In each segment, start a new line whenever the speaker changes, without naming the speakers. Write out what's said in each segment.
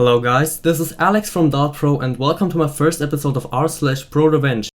Hello guys, this is Alex from dalpro and welcome to my first episode of r/Prorevenge.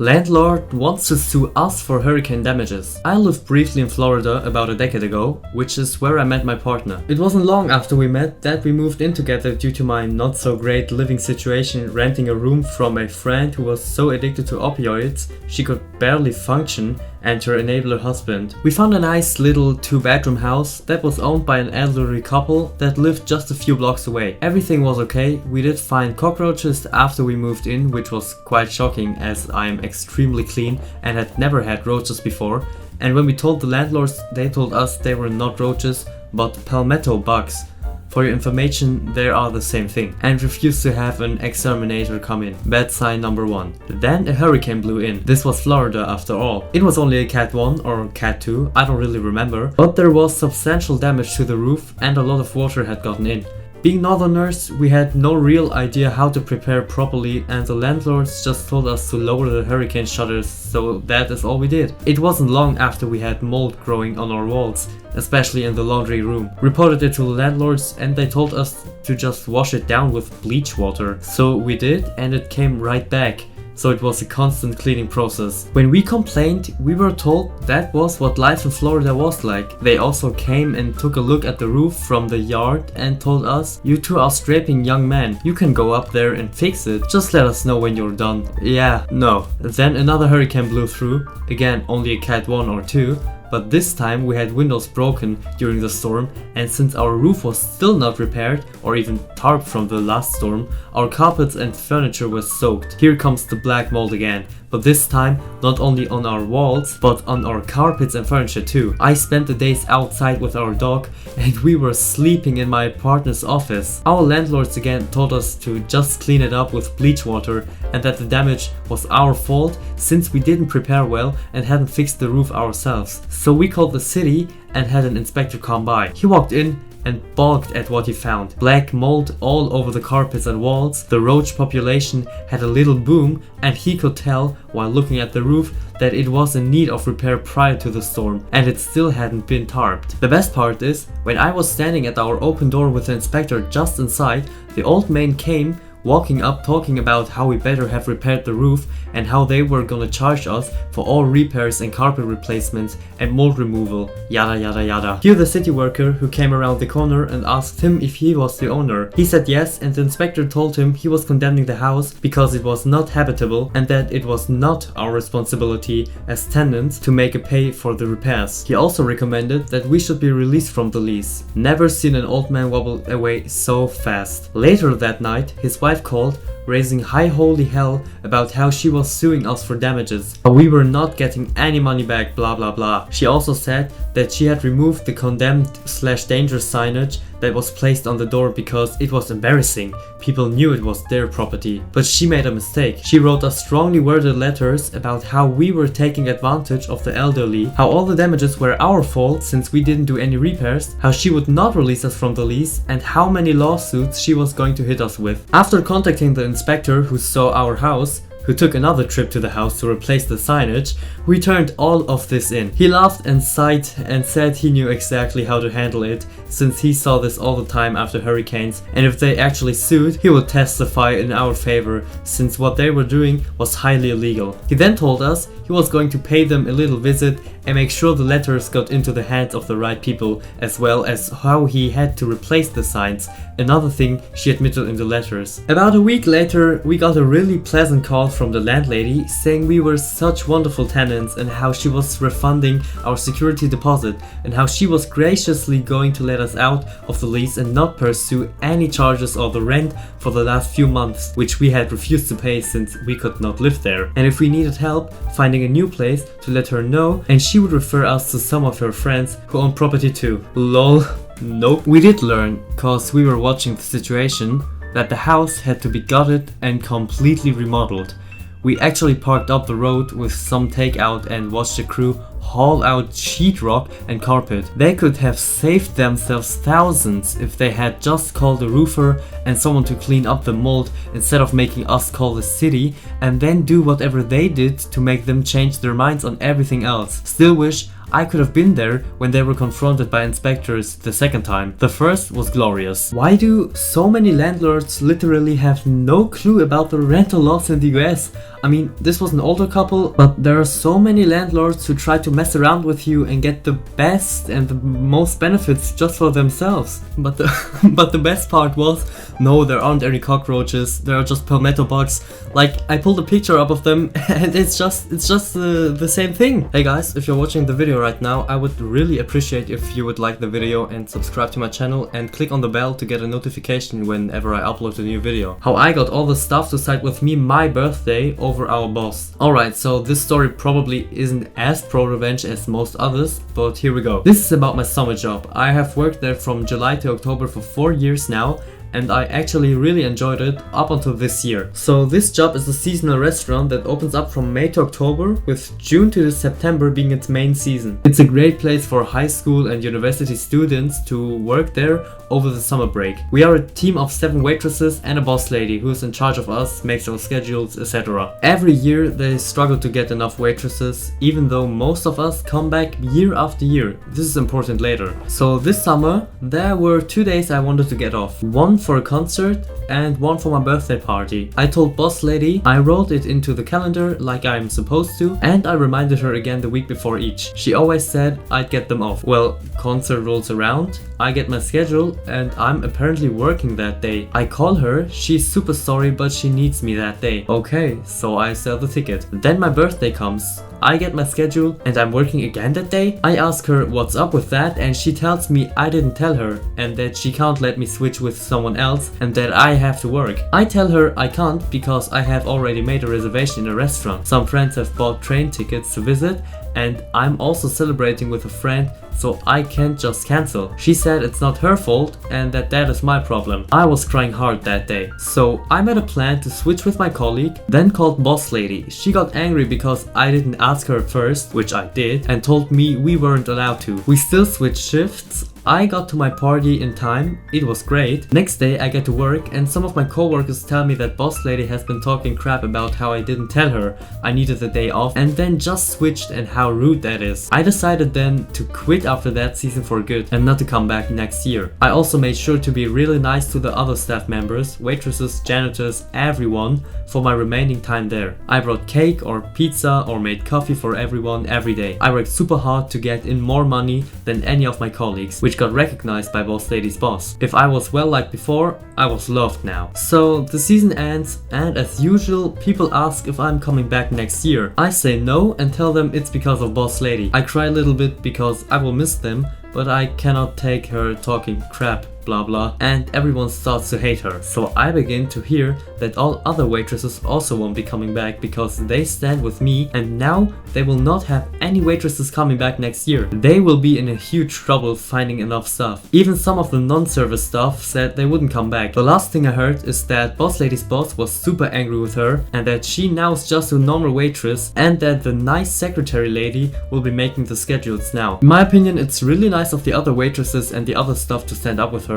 Landlord wants to sue us for hurricane damages. I lived briefly in Florida about a decade ago, which is where I met my partner. It wasn't long after we met that we moved in together due to my not so great living situation, renting a room from a friend who was so addicted to opioids she could barely function, and her enabler husband. We found a nice little 2-bedroom house that was owned by an elderly couple that lived just a few blocks away. Everything was okay. We did find cockroaches after we moved in, which was quite shocking as I am extremely clean and had never had roaches before. And when we told the landlords, they told us they were not roaches but palmetto bugs. For your information, they are the same thing, and refused to have an exterminator come in. Bad sign number 1. Then a hurricane blew in. This was Florida after all. It was only a Cat 1 or Cat 2, I don't really remember, but there was substantial damage to the roof and a lot of water had gotten in. Being northerners, we had no real idea how to prepare properly, and the landlords just told us to lower the hurricane shutters, so that is all we did. It wasn't long after we had mold growing on our walls, especially in the laundry room. Reported it to the landlords and they told us to just wash it down with bleach water. So we did, and it came right back. So it was a constant cleaning process. When we complained, we were told that was what life in Florida was like. They also came and took a look at the roof from the yard and told us, "You two are strapping young men, you can go up there and fix it, just let us know when you're done." Yeah, no. Then another hurricane blew through, again only a Cat 1 or 2, but this time we had windows broken during the storm, and since our roof was still not repaired or even tarped from the last storm, our carpets and furniture were soaked. Here comes the black mold again, but this time not only on our walls but on our carpets and furniture too. I spent the days outside with our dog and we were sleeping in my partner's office. Our landlords again told us to just clean it up with bleach water and that the damage was our fault since we didn't prepare well and hadn't fixed the roof ourselves. So we called the city and had an inspector come by. He walked in and balked at what he found. Black mold all over the carpets and walls. The roach population had a little boom, and he could tell while looking at the roof that it was in need of repair prior to the storm, and it still hadn't been tarped. The best part is, when I was standing at our open door with the inspector just inside, the old man came walking up talking about how we better have repaired the roof and how they were gonna charge us for all repairs and carpet replacements and mold removal, yada yada yada. Here the city worker who came around the corner and asked him if he was the owner. He said yes, and the inspector told him he was condemning the house because it was not habitable and that it was not our responsibility as tenants to make a pay for the repairs. He also recommended that we should be released from the lease. Never seen an old man wobble away so fast. Later that night, his wife called, raising high holy hell about how she was suing us for damages, but we were not getting any money back, blah blah blah. She also said that she had removed the condemned/dangerous signage that was placed on the door because it was embarrassing. People knew it was their property. But she made a mistake. She wrote us strongly worded letters about how we were taking advantage of the elderly, how all the damages were our fault since we didn't do any repairs, how she would not release us from the lease, and how many lawsuits she was going to hit us with. After contacting the inspector who saw our house, who took another trip to the house to replace the signage, we turned all of this in. He laughed and sighed and said he knew exactly how to handle it since he saw this all the time after hurricanes, and if they actually sued, he would testify in our favor since what they were doing was highly illegal. He then told us he was going to pay them a little visit and make sure the letters got into the hands of the right people, as well as how he had to replace the signs, another thing she admitted in the letters. About a week later, we got a really pleasant call from the landlady saying we were such wonderful tenants and how she was refunding our security deposit and how she was graciously going to let us out of the lease and not pursue any charges or the rent for the last few months, which we had refused to pay since we could not live there. And if we needed help finding a new place, to let her know, and she would refer us to some of her friends who own property too. Lol. Nope. We did learn, cause we were watching the situation, that the house had to be gutted and completely remodeled. We actually parked up the road with some takeout and watched the crew haul out sheetrock and carpet. They could have saved themselves thousands if they had just called a roofer and someone to clean up the mold instead of making us call the city and then do whatever they did to make them change their minds on everything else. Still wish I could have been there when they were confronted by inspectors the second time. The first was glorious. Why do so many landlords literally have no clue about the rental laws in the US? I mean, this was an older couple, but there are so many landlords who try to mess around with you and get the best and the most benefits just for themselves. But the best part was, no, there aren't any cockroaches, there are just palmetto bugs. Like, I pulled a picture up of them and it's just the same thing. Hey guys, if you're watching the video right now, I would really appreciate if you would like the video and subscribe to my channel and click on the bell to get a notification whenever I upload a new video. How I got all the stuff to cite with me my birthday over our boss. Alright, so this story probably isn't as pro-revenge as most others, but here we go. This is about my summer job. I have worked there from July to October for 4 years now, and I actually really enjoyed it up until this year. So this job is a seasonal restaurant that opens up from May to October, with June to September being its main season. It's a great place for high school and university students to work there over the summer break. We are a team of 7 waitresses and a boss lady who is in charge of us, makes our schedules, etc. Every year they struggle to get enough waitresses, even though most of us come back year after year. This is important later. So this summer there were 2 days I wanted to get off. One for a concert and one for my birthday party. I told boss lady, I wrote it into the calendar like I'm supposed to, and I reminded her again the week before each. She always said I'd get them off. Well, concert rolls around, I get my schedule and I'm apparently working that day. I call her, she's super sorry but she needs me that day. Okay, so I sell the ticket. Then my birthday comes. I get my schedule and I'm working again that day. I ask her what's up with that and she tells me I didn't tell her and that she can't let me switch with someone else and that I have to work. I tell her I can't because I have already made a reservation in a restaurant. Some friends have bought train tickets to visit and I'm also celebrating with a friend, so I can't just cancel. She said it's not her fault and that is my problem. I was crying hard that day. So I made a plan to switch with my colleague, then called boss lady. She got angry because I didn't ask her first, which I did, and told me we weren't allowed to. We still switched shifts. I got to my party in time, it was great. Next day I get to work and some of my coworkers tell me that boss lady has been talking crap about how I didn't tell her I needed the day off and then just switched and how rude that is. I decided then to quit after that season for good and not to come back next year. I also made sure to be really nice to the other staff members, waitresses, janitors, everyone for my remaining time there. I brought cake or pizza or made coffee for everyone every day. I worked super hard to get in more money than any of my colleagues, which got recognized by boss lady's boss. If I was well liked before, I was loved now. So the season ends and as usual people ask if I'm coming back next year. I say no and tell them it's because of boss lady. I cry a little bit because I will miss them, but I cannot take her talking crap, blah blah, and everyone starts to hate her. So I begin to hear that all other waitresses also won't be coming back because they stand with me and now they will not have any waitresses coming back next year. They will be in a huge trouble finding enough staff. Even some of the non-service staff said they wouldn't come back. The last thing I heard is that boss lady's boss was super angry with her and that she now is just a normal waitress and that the nice secretary lady will be making the schedules now. In my opinion, it's really nice of the other waitresses and the other staff to stand up with her.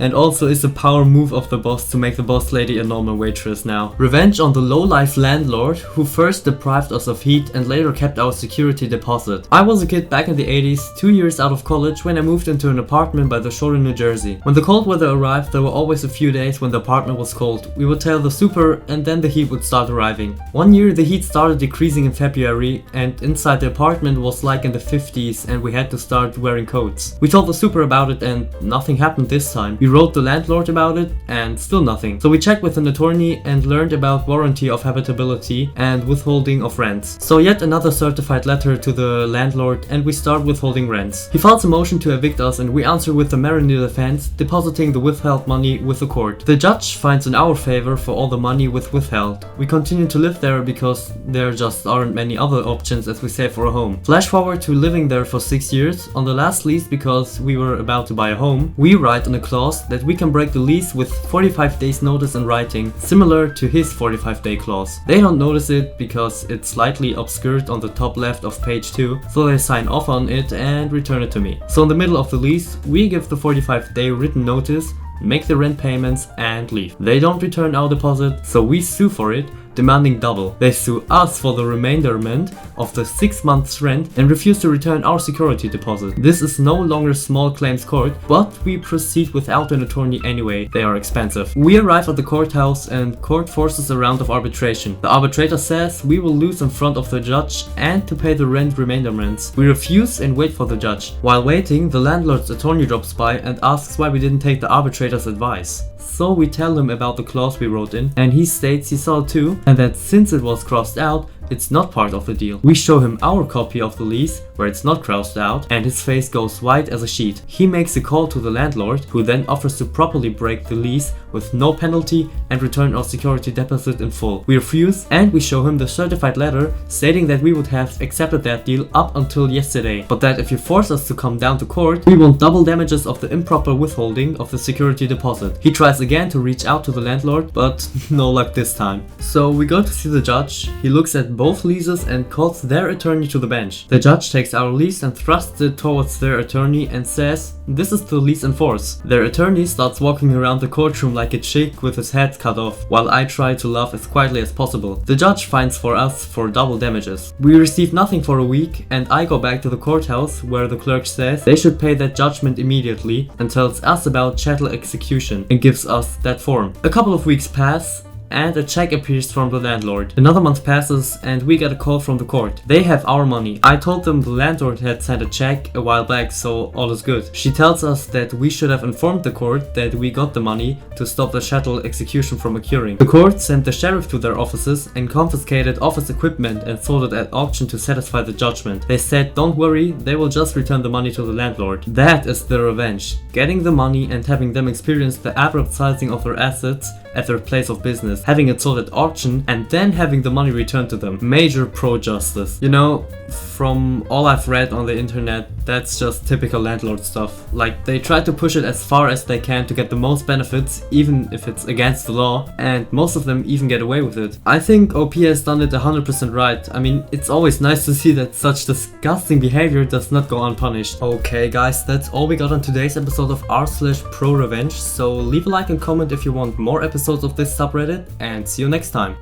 And also it's a power move of the boss to make the boss lady a normal waitress now. Revenge on the low-life landlord who first deprived us of heat and later kept our security deposit. I was a kid back in the 80s, 2 years out of college, when I moved into an apartment by the shore in New Jersey. When the cold weather arrived, there were always a few days when the apartment was cold. We would tell the super and then the heat would start arriving. One year the heat started decreasing in February and inside the apartment was like in the 50s and we had to start wearing coats. We told the super about it and nothing happened this time. We wrote the landlord about it and still nothing. So we checked with an attorney and learned about warranty of habitability and withholding of rents. So yet another certified letter to the landlord and we start withholding rents. He files a motion to evict us and we answer with the Marinir defense, depositing the withheld money with the court. The judge finds in our favor for all the money withheld. We continue to live there because there just aren't many other options as we save for a home. Flash forward to living there for 6 years. On the last lease, because we were about to buy a home, we write on a clause that we can break the lease with 45 days notice in writing, similar to his 45-day clause. They don't notice it because it's slightly obscured on the top left of page 2, so they sign off on it and return it to me. So in the middle of the lease, we give the 45-day written notice, make the rent payments and leave. They don't return our deposit, so we sue for it demanding double. They sue us for the remainderment of the 6 months rent and refuse to return our security deposit. This is no longer small claims court, but we proceed without an attorney anyway. They are expensive. We arrive at the courthouse and court forces a round of arbitration. The arbitrator says we will lose in front of the judge and to pay the rent remainderments. We refuse and wait for the judge. While waiting, the landlord's attorney drops by and asks why we didn't take the arbitrator's advice. So we tell him about the clause we wrote in, and he states he saw it too, and that since it was crossed out, it's not part of the deal. We show him our copy of the lease, where it's not crossed out, and his face goes white as a sheet. He makes a call to the landlord, who then offers to properly break the lease with no penalty and return our security deposit in full. We refuse, and we show him the certified letter stating that we would have accepted that deal up until yesterday, but that if you force us to come down to court, we want double damages of the improper withholding of the security deposit. He tries again to reach out to the landlord, but no luck this time. So we go to see the judge. He looks at both leases and calls their attorney to the bench. The judge takes our lease and thrusts it towards their attorney and says, "This is the lease in force." Their attorney starts walking around the courtroom like a chick with his head cut off, while I try to laugh as quietly as possible. The judge finds for us for double damages. We receive nothing for a week, and I go back to the courthouse where the clerk says they should pay that judgment immediately and tells us about chattel execution and gives us that form. A couple of weeks pass, and a check appears from the landlord. Another month passes and we get a call from the court. They have our money. I told them the landlord had sent a check a while back, so all is good. She tells us that we should have informed the court that we got the money to stop the chattel execution from occurring. The court sent the sheriff to their offices and confiscated office equipment and sold it at auction to satisfy the judgment. They said don't worry, they will just return the money to the landlord. That is the revenge. Getting the money and having them experience the abrupt sizing of their assets at their place of business, having it sold at auction, and then having the money returned to them. Major pro-justice. You know, from all I've read on the internet, that's just typical landlord stuff. Like, they try to push it as far as they can to get the most benefits, even if it's against the law, and most of them even get away with it. I think OP has done it 100% right. I mean, it's always nice to see that such disgusting behavior does not go unpunished. Okay guys, that's all we got on today's episode of r/Prorevenge, so leave a like and comment if you want more episodes of this subreddit, and see you next time.